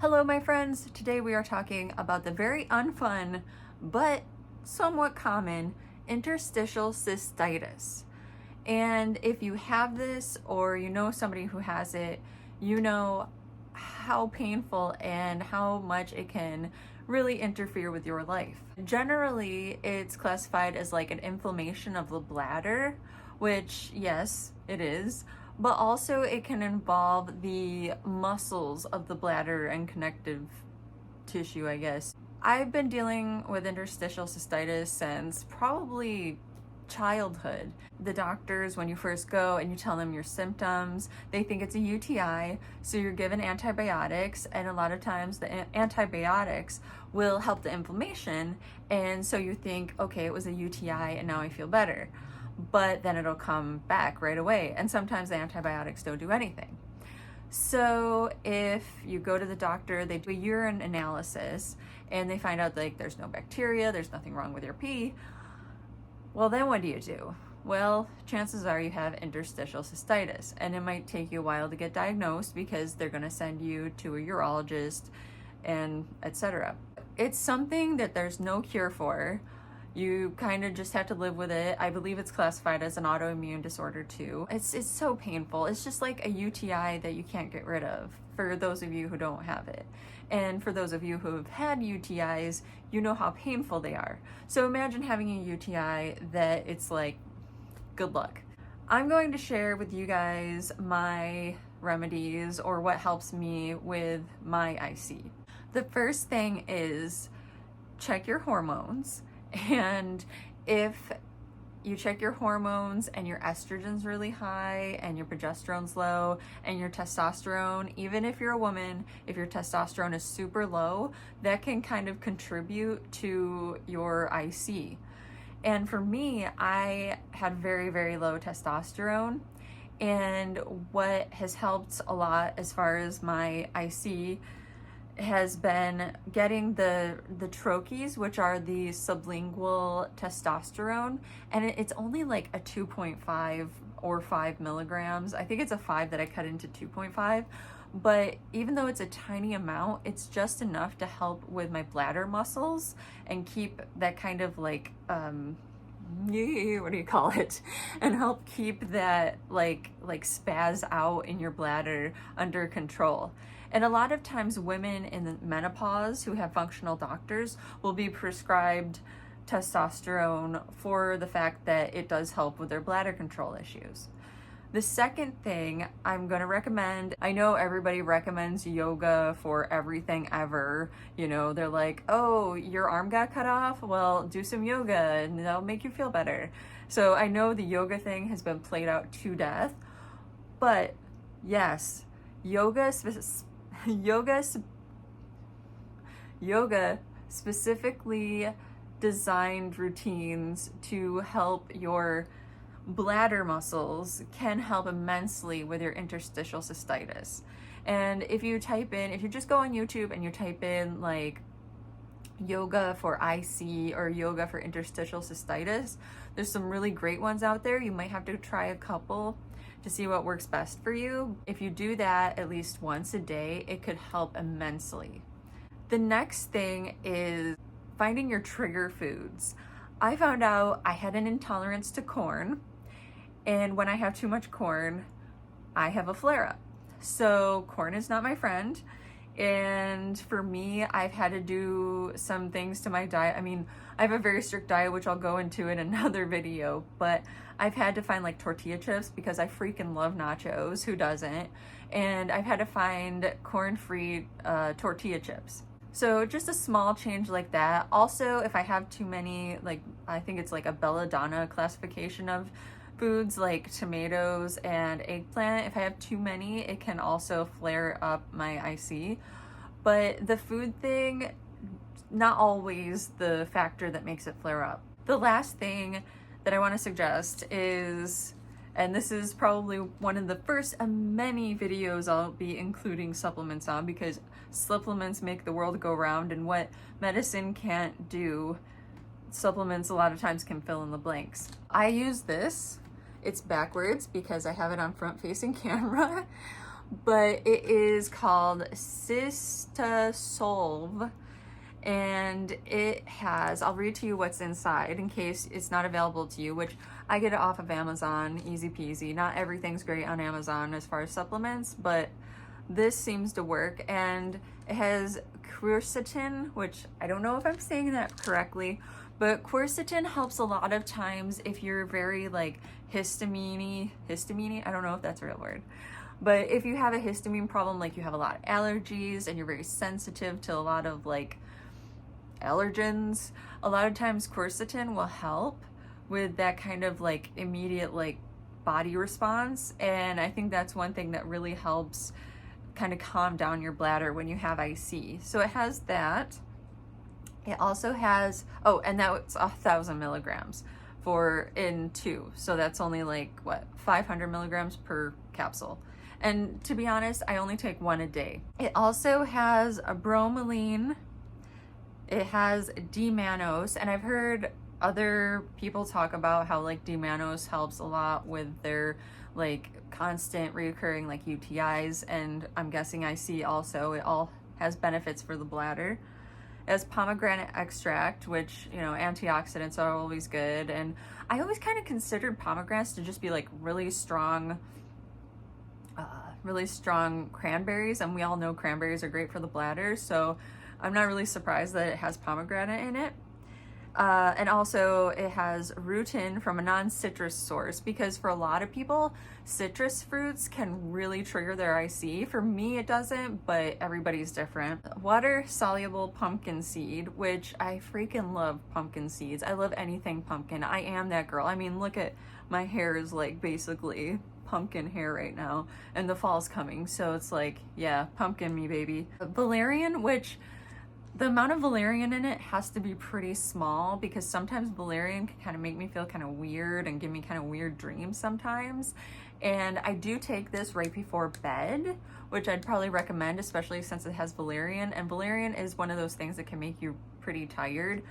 Hello, my friends. Today we are talking about the very unfun, but somewhat common interstitial cystitis. And if you have this or you know somebody who has it, you know how painful and how much it can really interfere with your life. Generally, it's classified as like an inflammation of the bladder, which, yes, it is, but also it can involve the muscles of the bladder and connective tissue, I guess. I've been dealing with interstitial cystitis since probably childhood. The doctors, when you first go and you tell them your symptoms, they think it's a UTI, so you're given antibiotics, and a lot of times the antibiotics will help the inflammation, and so you think, okay, it was a UTI and now I feel better. But then it'll come back right away, and sometimes the antibiotics don't do anything. So if you go to the doctor, they do a urine analysis and they find out like there's no bacteria, there's nothing wrong with your pee. Well, then what do? Well, chances are you have interstitial cystitis, and it might take you a while to get diagnosed because they're going to send you to a urologist and etc. It's something that there's no cure for. You kind of just have to live with it. I believe it's classified as an autoimmune disorder too. It's so painful. It's just like a UTI that you can't get rid of, for those of you who don't have it. And for those of you who have had UTIs, you know how painful they are. So imagine having a UTI that it's like, good luck. I'm going to share with you guys my remedies or what helps me with my IC. The first thing is check your hormones. And if you check your hormones and your estrogen's really high and your progesterone's low and your testosterone, even if you're a woman, if your testosterone is super low, that can kind of contribute to your IC. And for me, I had very, very low testosterone. And what has helped a lot as far as my IC has been getting the troches, which are the sublingual testosterone, and it's only like a 2.5 or 5 milligrams. I think it's a 5 that I cut into 2.5, but even though it's a tiny amount, it's just enough to help with my bladder muscles and keep that kind of like what do you call it, and help keep that like spaz out in your bladder under control. And a lot of times women in the menopause who have functional doctors will be prescribed testosterone for the fact that it does help with their bladder control issues. The second thing I'm going to recommend, I know everybody recommends yoga for everything ever. You know, they're like, oh, your arm got cut off? Well, do some yoga and that'll make you feel better. So I know the yoga thing has been played out to death, but yes, yoga specifically designed routines to help your bladder muscles can help immensely with your interstitial cystitis. And if you just go on YouTube and you type in like yoga for IC or yoga for interstitial cystitis, there's some really great ones out there. You might have to try a couple to see what works best for you. If you do that at least once a day, it could help immensely. The next thing is finding your trigger foods. I found out I had an intolerance to corn, and when I have too much corn, I have a flare-up. So corn is not my friend. And for me, I've had to do some things to my diet. I mean, I have a very strict diet, which I'll go into in another video, but I've had to find like tortilla chips because I freaking love nachos. Who doesn't? And I've had to find corn-free tortilla chips. So just a small change like that. Also, if I have too many, like I think it's like a belladonna classification of foods like tomatoes and eggplant, if I have too many, it can also flare up my IC. But the food thing, not always the factor that makes it flare up. The last thing that I want to suggest is, and this is probably one of the first of many videos I'll be including supplements on, because supplements make the world go round, and what medicine can't do, supplements a lot of times can fill in the blanks. I use this. It's backwards because I have it on front facing camera, but it is called Cystasolve, and it has, I'll read to you what's inside in case it's not available to you, which I get it off of Amazon, easy peasy. Not everything's great on Amazon as far as supplements, but this seems to work. And it has quercetin, which I don't know if I'm saying that correctly, but quercetin helps a lot of times if you're very like histamine, I don't know if that's a real word. But if you have a histamine problem, like you have a lot of allergies and you're very sensitive to a lot of like allergens, a lot of times quercetin will help with that kind of like immediate like body response. And I think that's one thing that really helps kind of calm down your bladder when you have IC. So it has that. It also has, oh, and that's 1,000 milligrams for in 2. So that's only like what, 500 milligrams per capsule. And to be honest, I only take 1 a day. It also has a bromelain. It has D-mannose, and I've heard other people talk about how like D-mannose helps a lot with their like constant reoccurring like UTIs, and I'm guessing IC also. It all has benefits for the bladder. It has pomegranate extract, which, you know, antioxidants are always good, and I always kind of considered pomegranates to just be like really strong cranberries, and we all know cranberries are great for the bladder, so I'm not really surprised that it has pomegranate in it. And also it has rutin from a non-citrus source, because for a lot of people, citrus fruits can really trigger their IC. For me, it doesn't, but everybody's different. Water-soluble pumpkin seed, which I freaking love pumpkin seeds. I love anything pumpkin. I am that girl. I mean, look at my hair is like basically pumpkin hair right now, and the fall's coming, so it's like, yeah, pumpkin me, baby. Valerian, which the amount of valerian in it has to be pretty small, because sometimes valerian can kind of make me feel kind of weird and give me kind of weird dreams sometimes. And I do take this right before bed, which I'd probably recommend, especially since it has valerian. And valerian is one of those things that can make you pretty tired.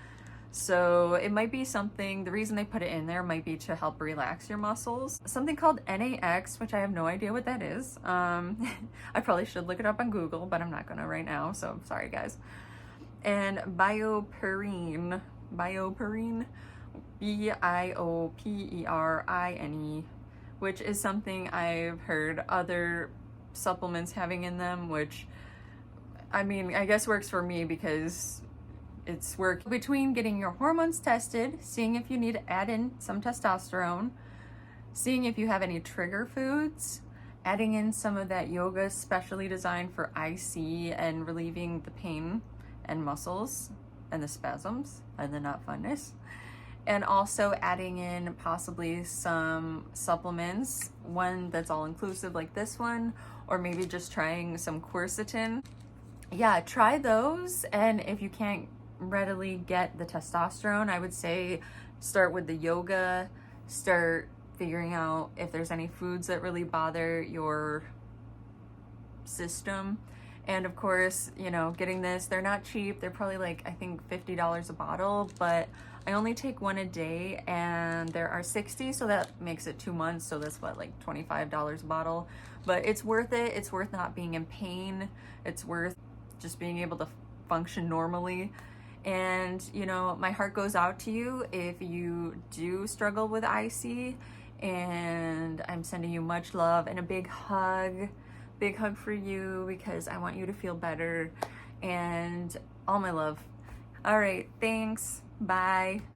So it might be something, the reason they put it in there might be to help relax your muscles. Something called NAX, which I have no idea what that is. I probably should look it up on Google, but I'm not gonna right now, so sorry guys. And bioperine, BIOPERINE, which is something I've heard other supplements having in them, which, I mean, I guess works for me because it's work between getting your hormones tested, seeing if you need to add in some testosterone, seeing if you have any trigger foods, adding in some of that yoga specially designed for IC and relieving the pain and muscles and the spasms and the not funness, and also adding in possibly some supplements, one that's all inclusive like this one, or maybe just trying some quercetin. Yeah, try those. And if you can't readily get the testosterone, I would say start with the yoga, start figuring out if there's any foods that really bother your system. And of course, you know, getting this, they're not cheap. They're probably like, I think $50 a bottle, but I only take 1 a day, and there are 60, so that makes it 2 months. So that's what, like $25 a bottle, but it's worth it. It's worth not being in pain. It's worth just being able to function normally. And, you know, my heart goes out to you if you do struggle with IC, and I'm sending you much love and a big hug for you, because I want you to feel better, and all my love. All right, thanks. Bye.